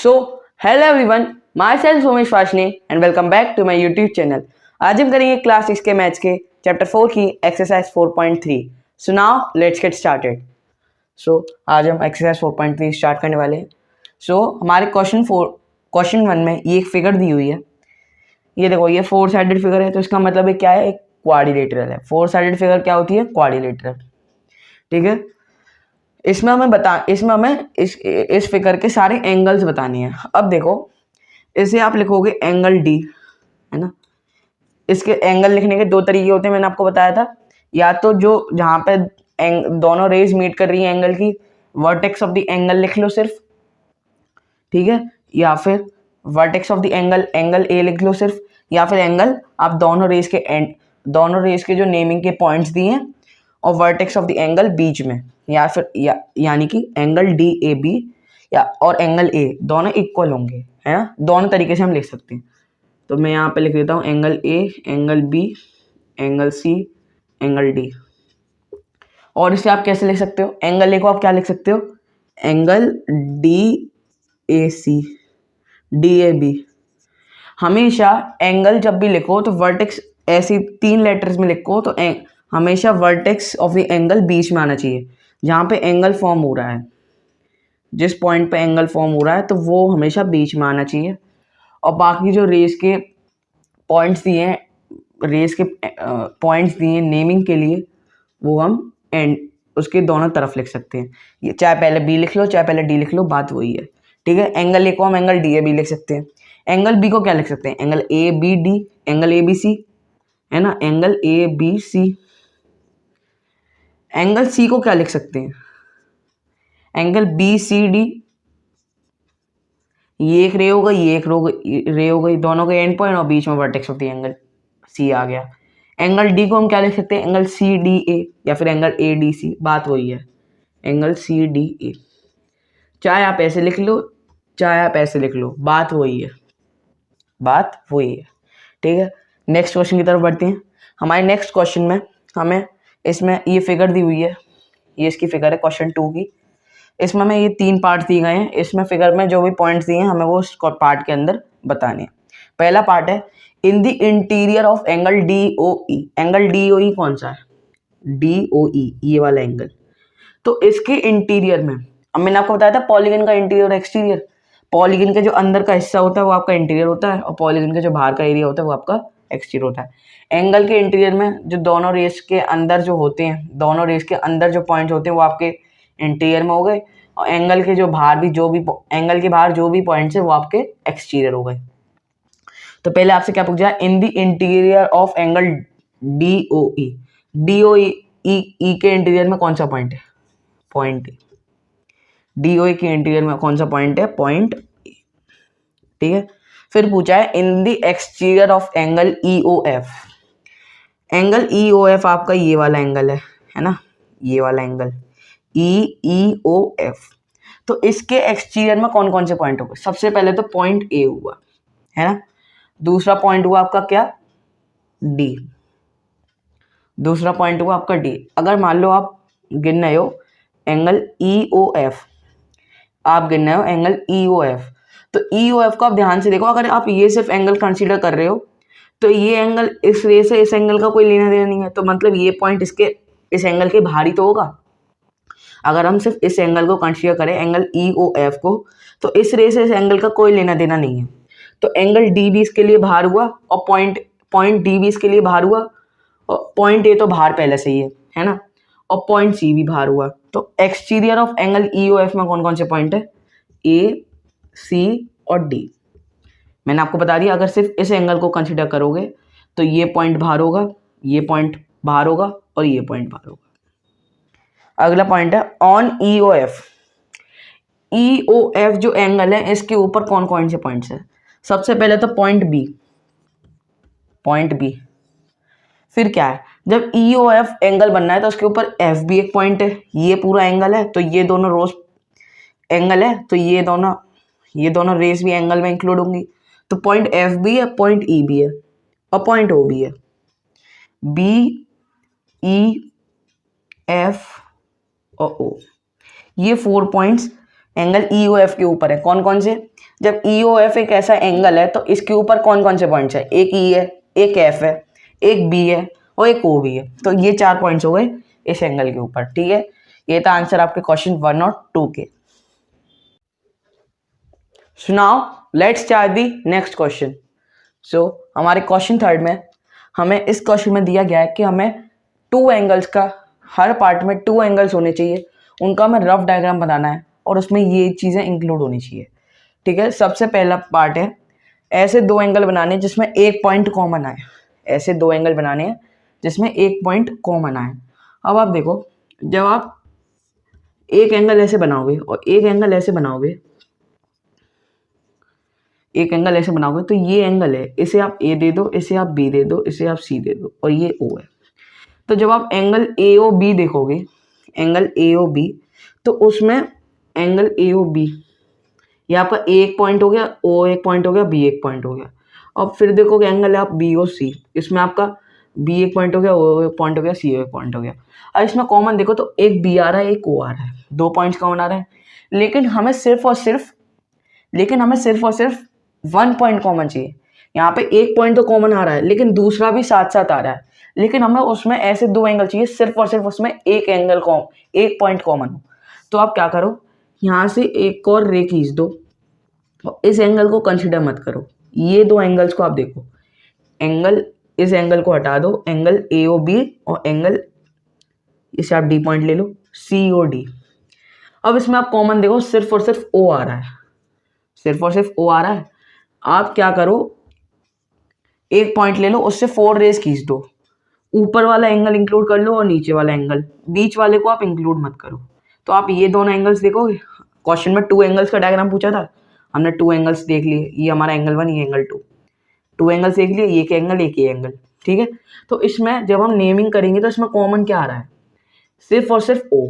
So hello everyone, myself Somesh Washne and welcome back to my YouTube channel. आज हम करेंगे class 6 के maths के चैप्टर 4 की exercise 4.3। So now let's get started. So आज हम एक्सरसाइज 4.3 स्टार्ट करने वाले हैं। सो हमारे क्वेश्चन 1 में ये एक फिगर दी हुई है। ये देखो, ये 4 साइडेड फिगर है, तो इसका मतलब क्या है? एक क्वाड्रिलेटरल है। 4 साइडेड फिगर क्या होती है? क्वाड्रिलेटरल। ठीक है, इसमें हमें इस फिगर के सारे एंगल्स बतानी है। अब देखो, इसे आप लिखोगे एंगल डी, है ना। इसके एंगल लिखने के दो तरीके होते हैं, मैंने आपको बताया था। या तो जो जहाँ पे दोनों रेज मीट कर रही है एंगल की, वर्टेक्स ऑफ द एंगल लिख लो सिर्फ, ठीक है। या फिर vertex of the angle A लिख लो सिर्फ। या फिर एंगल आप दोनों रेज के जो नेमिंग के पॉइंट्स दिए हैं और वर्टेक्स ऑफ द एंगल बीच में, या फिर यानी कि एंगल डी ए बी या और एंगल ए दोनों इक्वल होंगे, है ना। दोनों तरीके से हम लिख सकते हैं। तो मैं यहाँ पे लिख देता हूँ angle A, angle B, angle C, angle D. और इसे आप कैसे लिख सकते हो? एंगल ए को आप क्या लिख सकते हो? Angle D A C, D A B. हमेशा एंगल जब भी लिखो तो वर्टेक्स ऐसी 3 लेटर्स में लिखो, तो हमेशा वर्टेक्स ऑफ द एंगल बीच में आना चाहिए। जहाँ पे एंगल फॉर्म हो रहा है, जिस पॉइंट पे एंगल फॉर्म हो रहा है, तो वो हमेशा बीच में आना चाहिए। और बाकी जो रेस के पॉइंट्स दिए हैं, नेमिंग के लिए, वो हम उसके दोनों तरफ लिख सकते हैं। ये चाहे पहले बी लिख लो चाहे पहले डी लिख लो, बात वही है। ठीक है, एंगल ए को हम एंगल डी ए बी लिख सकते हैं। एंगल बी को क्या लिख सकते हैं? Angle A B D, angle A B C, है ना। Angle A B C. Angle C को क्या लिख सकते हैं? Angle B C D. ये एक रे होगा, ये एक रे हो गई, दोनों के एंड पॉइंट और बीच में vertex of the angle C आ गया। एंगल डी को हम क्या लिख सकते हैं? एंगल सी डी ए या फिर एंगल ए डी सी, बात वही है। एंगल सी डी ए, चाहे आप ऐसे लिख लो चाहे आप ऐसे लिख लो, बात वही है, बात वही है। ठीक है, नेक्स्ट क्वेश्चन की तरफ बढ़ते हैं। हमारे नेक्स्ट क्वेश्चन में हमें इसमें ये फिगर दी हुई है, ये इसकी फिगर है क्वेश्चन 2 की। इसमें हमें ये 3 पार्ट दिए गए हैं। इसमें फिगर में जो भी पॉइंट्स दिए हैं हमें वो पार्ट के अंदर बताने हैं। पहला पार्ट है in the interior of angle D O E. Angle D O E कौन सा है? डी ओ ई, ये वाला एंगल। तो इसके इंटीरियर में, अब मैंने आपको बताया था पॉलीगन का इंटीरियर और एक्सटीरियर। पॉलीगन के जो अंदर का हिस्सा होता है वो आपका इंटीरियर होता है, और पॉलीगन के जो बाहर का एरिया होता है वो आपका एक्सटीरियर होता है। एंगल के इंटीरियर में जो दोनों रेस के अंदर जो होते हैं, दोनों रेस के अंदर जो पॉइंट होते हैं वो आपके इंटीरियर में हो गए, और एंगल के जो बाहर भी एंगल के बाहर जो भी पॉइंट्स है वो आपके एक्सटीरियर हो गए। तो पहले आपसे क्या पूछा? In the interior of angle D O E. D O E के इंटीरियर में कौन सा पॉइंट है? पॉइंट। डी ओ ई के इंटीरियर में कौन सा पॉइंट है? पॉइंट। ठीक है, फिर पूछा है in the exterior of angle E O F. Angle E O F आपका ये वाला एंगल है ना, ये वाला एंगल ई ओ एफ। तो इसके एक्सटीरियर में कौन कौन से पॉइंट हो गए? सबसे पहले तो पॉइंट ए हुआ, है ना। दूसरा पॉइंट हुआ आपका क्या? डी। दूसरा पॉइंट हुआ आपका डी। अगर मान लो आप गिन रहे हो एंगल ई ओ एफ, आप गिन रहे हो एंगल ई ओ एफ, तो ई ओ एफ को आप ध्यान से देखो। अगर आप ये सिर्फ एंगल कंसीडर कर रहे हो तो ये एंगल इस रे से इस एंगल का कोई लेना देना नहीं है, तो मतलब ये पॉइंट इस एंगल के बाहर ही तो होगा। अगर हम सिर्फ इस एंगल को कंसीडर करें, एंगल ई ओ एफ को, तो इस रे से इस एंगल का कोई लेना देना नहीं है। तो एंगल डी भी इसके लिए बाहर हुआ, और पॉइंट डी भी इसके लिए बाहर हुआ, और पॉइंट ए तो बाहर पहले से ही है ना, और पॉइंट सी भी बाहर हुआ। तो exterior of angle E O F में कौन कौन से पॉइंट है? ए, सी और डी। मैंने आपको बता दिया, अगर सिर्फ इस एंगल को कंसीडर करोगे तो ये पॉइंट बाहर होगा, ये पॉइंट बाहर होगा, और ये पॉइंट बाहर होगा। अगला पॉइंट है on E O F. E O F जो एंगल है, इसके ऊपर कौन कौन से पॉइंट्स है? सबसे पहले तो पॉइंट बी, पॉइंट बी। फिर क्या है? जब ई ओ एफ एंगल बनना है तो उसके ऊपर एफ भी एक पॉइंट है। ये पूरा एंगल है, तो ये दोनों रोज एंगल है, तो ये दोनों रेस भी एंगल में इंक्लूड होंगी। तो पॉइंट एफ भी है, पॉइंट ई भी है, और पॉइंट ओ भी है। बी, ई, एफ और ओ, ये 4 points angle E O F के ऊपर है। कौन कौन से? जब ई ओ एफ एक ऐसा एंगल है तो इसके ऊपर कौन कौन से पॉइंट्स है, एक ई है, एक एफ है, एक बी है और एक ओ भी है। तो ये 4 पॉइंट्स हो गए इस एंगल के ऊपर। ठीक है, ये था आंसर आपके क्वेश्चन 1 और 2 के। So now let's start the next question. So हमारे क्वेश्चन 3 में हमें इस क्वेश्चन में दिया गया है कि हमें 2 एंगल्स का, हर पार्ट में 2 एंगल्स होने चाहिए, उनका हमें रफ डायग्राम बनाना है और उसमें ये चीज़ें इंक्लूड होनी चाहिए। ठीक है, सबसे पहला पार्ट है ऐसे 2 एंगल बनाने जिसमें एक पॉइंट कॉमन आए। ऐसे 2 एंगल बनाने हैं जिसमें एक पॉइंट कॉमन आए। अब आप देखो, जब आप एक एंगल ऐसे बनाओगे और एक एंगल ऐसे बनाओगे, एक एंगल ऐसे बनाओगे तो ये एंगल है, इसे आप ए दे दो, इसे आप बी दे दो, इसे आप सी दे दो और ये ओ है। तो जब आप एंगल ए ओ बी देखोगे, एंगल ए ओ बी, तो उसमें एंगल ए ओ बी ये आपका ए एक पॉइंट हो गया, ओ एक पॉइंट हो गया, बी एक पॉइंट हो गया। और फिर देखोगे एंगल है आप बी ओ सी, इसमें आपका बी एक पॉइंट हो गया, ओ एक पॉइंट हो गया, सी एक पॉइंट हो गया। अब इसमें कॉमन देखो तो एक बी आ रहा है, एक ओ आ रहा है, 2 पॉइंट्स कॉमन आ रहे हैं। लेकिन हमें सिर्फ और सिर्फ 1 पॉइंट कॉमन चाहिए। यहाँ पे एक पॉइंट तो कॉमन आ रहा है लेकिन दूसरा भी साथ साथ आ रहा है, लेकिन हमें उसमें ऐसे 2 एंगल चाहिए, सिर्फ और सिर्फ उसमें एक एंगल एक पॉइंट कॉमन हो। तो आप क्या करो, यहाँ से एक और रे खींच दो और इस एंगल को कंसिडर मत करो। ये 2 एंगल्स को आप देखो, एंगल, इस एंगल को हटा दो, एंगल ए ओ बी और एंगल, इसे आप डी पॉइंट ले लो, सी ओ डी। अब इसमें आप कॉमन देखो, सिर्फ और सिर्फ ओ आ रहा है, सिर्फ और सिर्फ ओ आ रहा है। आप क्या करो, एक पॉइंट ले लो, उससे 4 रेज खींच दो, ऊपर वाला एंगल इंक्लूड कर लो और नीचे वाला एंगल, बीच वाले को आप इंक्लूड मत करो। तो आप ये दोनों एंगल्स देखोगे, क्वेश्चन में 2 एंगल्स का डायग्राम पूछा था, हमने 2 एंगल्स देख लिए, ये हमारा एंगल 1, ये एंगल 2 एंगल्स देख लिए, एक एंगल एक ही एंगल। ठीक है, तो इसमें जब हम नेमिंग करेंगे तो इसमें कॉमन क्या आ रहा है, सिर्फ और सिर्फ ओ।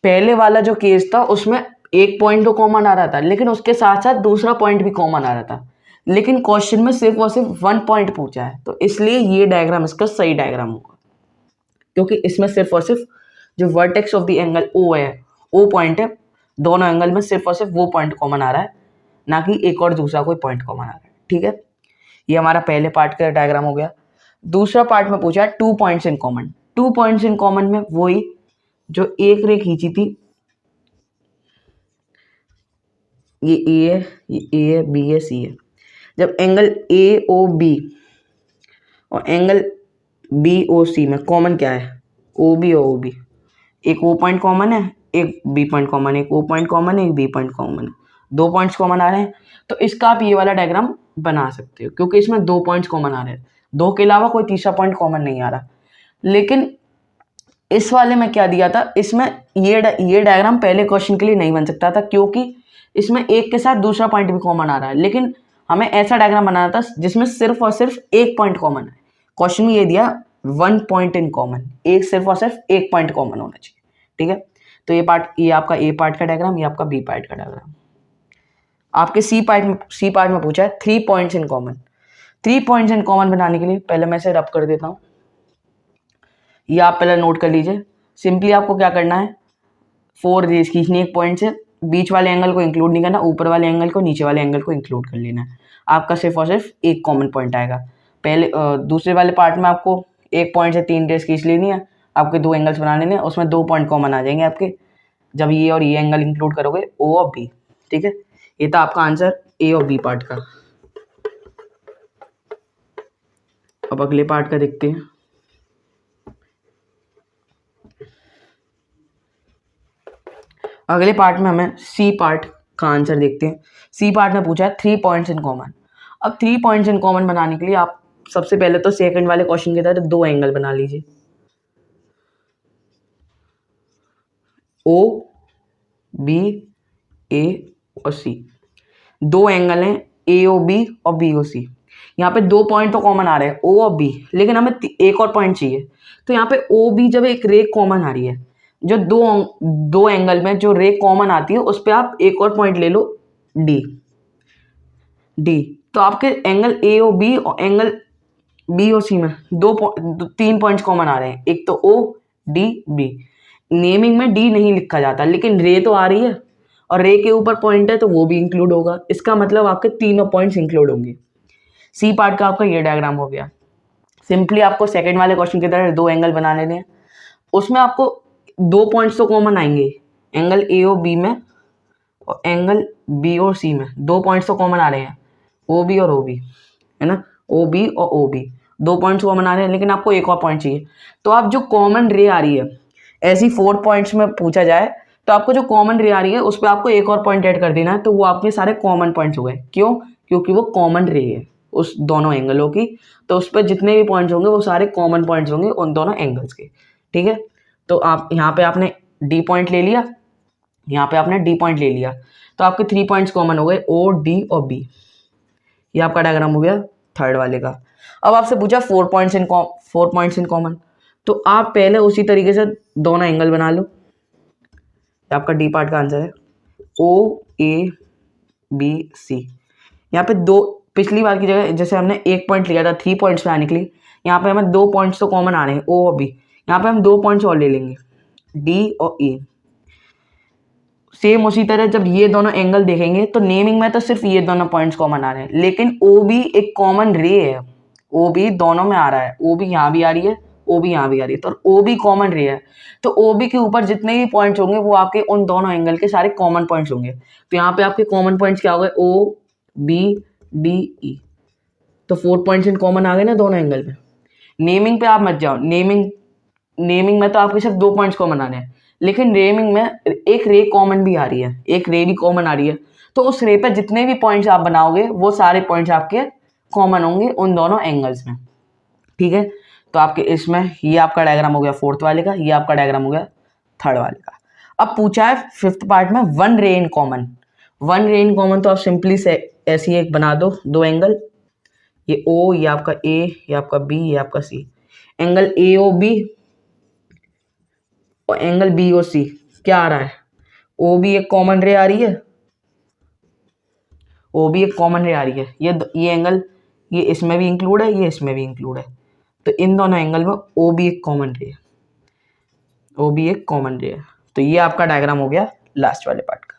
पहले वाला जो केस था उसमें एक पॉइंट तो कॉमन आ रहा था लेकिन उसके साथ साथ दूसरा पॉइंट भी कॉमन आ रहा था, लेकिन क्वेश्चन में सिर्फ और सिर्फ 1 पॉइंट पूछा है, तो इसलिए ये डायग्राम इसका सही डायग्राम होगा, क्योंकि इसमें सिर्फ और सिर्फ जो vertex of the angle O है, ओ पॉइंट है, दोनों एंगल में सिर्फ और सिर्फ वो पॉइंट कॉमन आ रहा है, ना कि एक और दूसरा कोई पॉइंट कॉमन आ रहा है। ठीक है, ये हमारा पहले पार्ट का डायग्राम हो गया। दूसरा पार्ट में पूछा है 2 points in common. 2 points in common में वही जो एक रे खींची थी, ये ए है, ये ए है, बी है, सी है। जब एंगल ए ओ बी और एंगल बी ओ सी में कॉमन क्या है, ओ बी और ओ बी, एक ओ पॉइंट कॉमन है, एक बी पॉइंट कॉमन है, एक ओ पॉइंट कॉमन है, एक बी पॉइंट कॉमन है, 2 पॉइंट्स कॉमन आ रहे हैं। तो इसका आप ये वाला डायग्राम बना सकते हो, क्योंकि इसमें 2 पॉइंट्स कॉमन आ रहे हैं, 2 के अलावा कोई तीसरा पॉइंट कॉमन नहीं आ रहा। लेकिन इस वाले में क्या दिया था, इसमें ये डायग्राम पहले क्वेश्चन के लिए नहीं बन सकता था, क्योंकि इसमें एक के साथ दूसरा पॉइंट भी कॉमन आ रहा है, लेकिन हमें ऐसा डायग्राम बनाना था जिसमें सिर्फ और सिर्फ एक पॉइंट कॉमन है। क्वेश्चन में ये दिया 1 पॉइंट इन कॉमन, एक सिर्फ और सिर्फ एक पॉइंट कॉमन होना चाहिए। ठीक है, तो ये पार्ट, ये आपका ए पार्ट का डायग्राम, ये आपका बी पार्ट का डायग्राम। आपके सी पार्ट में पूछा है 3 points in common. 3 points in common बनाने के लिए पहले मैं इसे रब कर देता हूँ, ये आप पहले नोट कर लीजिए। सिंपली आपको क्या करना है, 4 रेज खींचनी एक पॉइंट से, बीच वाले एंगल को इंक्लूड नहीं करना, ऊपर वाले एंगल को, नीचे वाले एंगल को इंक्लूड कर लेना है। आपका सिर्फ और सिर्फ एक कॉमन पॉइंट आएगा। पहले दूसरे वाले पार्ट में आपको एक पॉइंट से 3 रेज खींच लेनी है, आपके 2 एंगल्स बना लेने हैं, उसमें 2 पॉइंट कॉमन आ जाएंगे आपके, जब ये और ये एंगल इंक्लूड करोगे, ओ और बी। ठीक है, ये था आपका आंसर ए और बी पार्ट का। अब अगले पार्ट का देखते हैं। अगले पार्ट में हमें सी पार्ट का आंसर देखते हैं। सी पार्ट में पूछा है 3 पॉइंट्स इन कॉमन। अब 3 पॉइंट्स इन कॉमन बनाने के लिए आप सबसे पहले तो सेकंड वाले क्वेश्चन की तरह 2 एंगल बना लीजिए, ओ बी ए और सी। 2 एंगल हैं ए ओ बी और बी ओ सी। यहाँ पे 2 पॉइंट तो कॉमन आ रहे हैं, ओ और बी, लेकिन हमें एक और पॉइंट चाहिए। तो यहाँ पे ओ बी जब एक रे कॉमन आ रही है, जो दो एंगल में जो रे कॉमन आती है उस पर आप एक और पॉइंट ले लो, डी। तो आपके एंगल ए ओ बी और एंगल बी ओ सी में 3 पॉइंट्स कॉमन आ रहे हैं, एक तो ओ डी बी। नेमिंग में डी नहीं लिखा जाता, लेकिन रे तो आ रही है और रे के ऊपर पॉइंट है तो वो भी इंक्लूड होगा। इसका मतलब आपके तीनों पॉइंट्स इंक्लूड होंगे। सी पार्ट का आपका ये डायग्राम हो गया। सिंपली आपको सेकंड वाले क्वेश्चन की तरह दो एंगल बना लेने हैं। उसमें आपको दो पॉइंट्स तो कॉमन आएंगे, एंगल ए और बी में और एंगल बी और सी में दो पॉइंट्स तो कॉमन आ रहे हैं, ओ बी और ओ बी, है ना, ओ बी और ओ बी दो पॉइंट्स कॉमन आ रहे हैं। लेकिन आपको एक और पॉइंट चाहिए, तो आप जो कॉमन रे आ रही है, ऐसी 4 पॉइंट्स में पूछा जाए तो आपको जो कॉमन रे आ रही है उस पर आपको एक और पॉइंट ऐड कर देना है, तो वो आपके सारे कॉमन पॉइंट्स हो गए। क्यों? क्योंकि वो कॉमन रे है उस दोनों एंगलों की, तो उस पर जितने भी पॉइंट्स होंगे वो सारे कॉमन पॉइंट्स होंगे उन दोनों एंगल्स के। ठीक है, तो आप यहाँ पे आपने डी पॉइंट ले लिया, यहाँ पे आपने डी पॉइंट ले लिया, तो आपके 3 पॉइंट्स कॉमन हो गए, ओ डी और बी। ये आपका डायग्राम हो गया थर्ड वाले का। अब आपसे पूछा 4 पॉइंट्स इन कॉमन, तो आप पहले उसी तरीके से दोनों एंगल बना लो। आपका डी पार्ट का आंसर है ओ ए बी सी। यहाँ पे दो, पिछली बार की जगह जैसे हमने एक पॉइंट लिया था 3 पॉइंट्स पे आने के लिए, यहाँ पे हमें 2 पॉइंट्स तो कॉमन आ रहे हैं, ओ और बी। यहाँ पे हम 2 पॉइंट्स और ले लेंगे, डी और ई। सेम उसी तरह जब ये दोनों एंगल देखेंगे तो नेमिंग में तो सिर्फ ये दोनों पॉइंट्स कॉमन आ रहे हैं, लेकिन ओ बी एक कॉमन रे है, ओ बी दोनों में आ रहा है, ओ बी यहाँ भी आ रही है, ओ बी यहाँ भी आ रही है, तो ओ बी कॉमन रे है। तो ओ बी के ऊपर जितने भी पॉइंट्स होंगे वो आपके उन दोनों एंगल के सारे कॉमन पॉइंट्स होंगे। तो यहाँ पे आपके कॉमन पॉइंट्स क्या हो गए, ओ बी डी ई। तो 4 पॉइंट्स इन कॉमन आ गए ना दोनों एंगल में। नेमिंग पे आप मत जाओ, नेमिंग में तो आपके सिर्फ 2 पॉइंट्स कॉमन आ रहे हैं, लेकिन नेमिंग में एक रे कॉमन भी आ रही है, एक रे भी कॉमन आ रही है। तो उस रे पे जितने भी पॉइंट्स आप बनाओगे वो सारे पॉइंट्स आपके कॉमन होंगे उन दोनों एंगल्स में। ठीक है, तो आपके इसमें ये आपका डायग्राम हो गया फोर्थ वाले का, ये आपका डायग्राम हो गया थर्ड वाले का। अब पूछा है फिफ्थ पार्ट में वन रे इन कॉमन। वन रे इन कॉमन तो आप सिंपली से ऐसी एक बना दो एंगल, ये ओ, ये आपका ए, ये आपका बी, ये आपका सी। एंगल ए ओ बी और एंगल बी और सी क्या आ रहा है, ओ बी एक कॉमन रे आ रही है, ओ बी एक कॉमन रे आ रही है, ये एंगल ये इसमें भी इंक्लूड है, ये इसमें भी इंक्लूड है, तो इन दोनों एंगल में ओ बी एक कॉमन रे है, ओ बी एक कॉमन रे है। तो ये आपका डायग्राम हो गया लास्ट वाले पार्ट का।